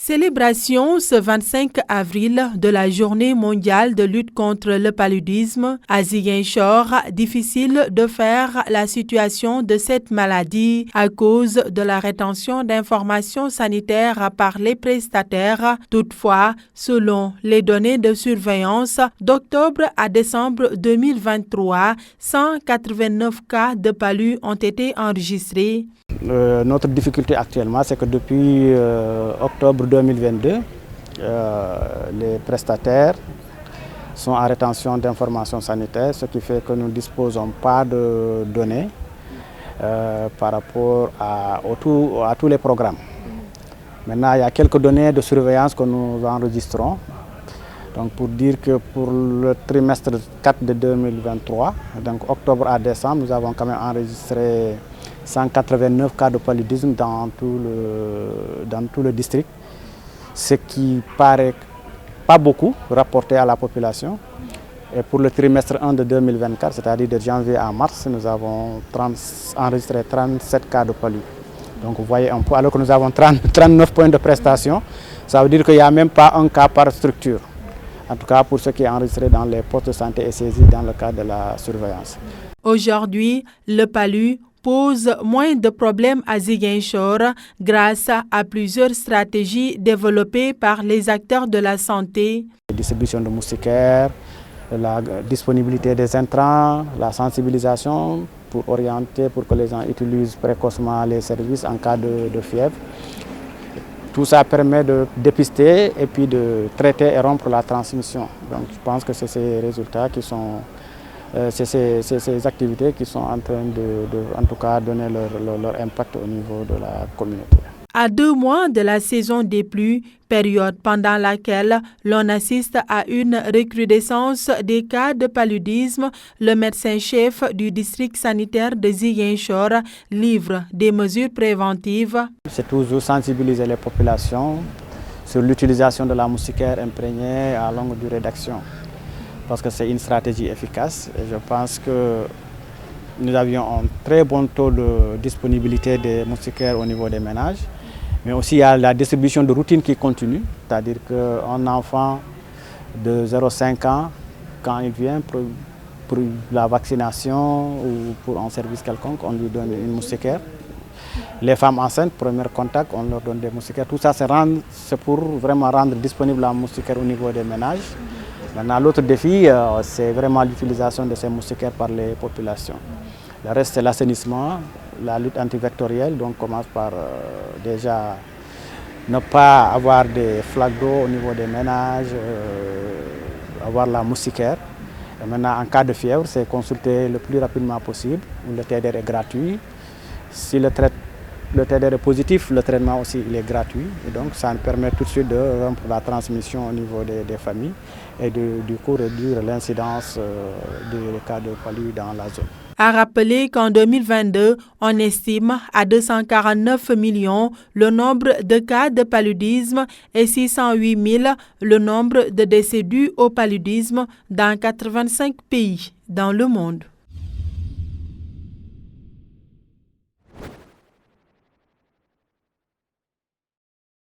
Célébration ce 25 avril de la Journée mondiale de lutte contre le paludisme. À Ziguinchor, difficile de faire la situation de cette maladie à cause de la rétention d'informations sanitaires par les prestataires. Toutefois, selon les données de surveillance d'octobre à décembre 2023, 189 cas de palu ont été enregistrés. Notre difficulté actuellement, c'est que depuis octobre 2022, les prestataires sont en rétention d'informations sanitaires, ce qui fait que nous ne disposons pas de données par rapport à tous les programmes. Maintenant, il y a quelques données de surveillance que nous enregistrons. Donc pour dire que pour le trimestre 4 de 2023, donc octobre à décembre, nous avons quand même enregistré 189 cas de paludisme dans tout le district, ce qui paraît pas beaucoup rapporté à la population. Et pour le trimestre 1 de 2024, c'est-à-dire de janvier à mars, nous avons enregistré 37 cas de palu. Donc vous voyez un peu, alors que nous avons 39 points de prestation, ça veut dire qu'il n'y a même pas un cas par structure. En tout cas pour ce qui est enregistré dans les postes de santé et saisi dans le cadre de la surveillance. Aujourd'hui, le palu pose moins de problèmes à Ziguinchor grâce à plusieurs stratégies développées par les acteurs de la santé. La distribution de moustiquaires, la disponibilité des intrants, la sensibilisation pour orienter, pour que les gens utilisent précocement les services en cas de fièvre. Tout ça permet de dépister et puis de traiter et rompre la transmission. Donc je pense que c'est ces résultats qui sont, ces activités qui sont en train en tout cas, donner leur impact au niveau de la communauté. À 2 mois de la saison des pluies, période pendant laquelle l'on assiste à une recrudescence des cas de paludisme, le médecin-chef du district sanitaire de Ziguinchor livre des mesures préventives. C'est toujours sensibiliser les populations sur l'utilisation de la moustiquaire imprégnée à longue durée d'action, parce que c'est une stratégie efficace et je pense que nous avions un très bon taux de disponibilité des moustiquaires au niveau des ménages. Mais aussi il y a la distribution de routine qui continue, c'est-à-dire qu'un enfant de 0,5 ans, quand il vient pour la vaccination ou pour un service quelconque, on lui donne une moustiquaire. Les femmes enceintes, premier contact, on leur donne des moustiquaires. Tout ça, c'est pour vraiment rendre disponible la moustiquaire au niveau des ménages. Maintenant, l'autre défi, c'est vraiment l'utilisation de ces moustiquaires par les populations. Le reste, c'est l'assainissement, la lutte antivectorielle. Donc, on commence par déjà ne pas avoir des flaques d'eau au niveau des ménages, avoir la moustiquaire. Et maintenant, en cas de fièvre, c'est consulter le plus rapidement possible. Le TDR est gratuit. Si le TDR est positif, le traitement aussi il est gratuit. Et donc, ça nous permet tout de suite de rompre la transmission au niveau des familles et du coup réduire l'incidence des cas de palu dans la zone. A rappeler qu'en 2022, on estime à 249 millions le nombre de cas de paludisme et 608 000 le nombre de décès dus au paludisme dans 85 pays dans le monde.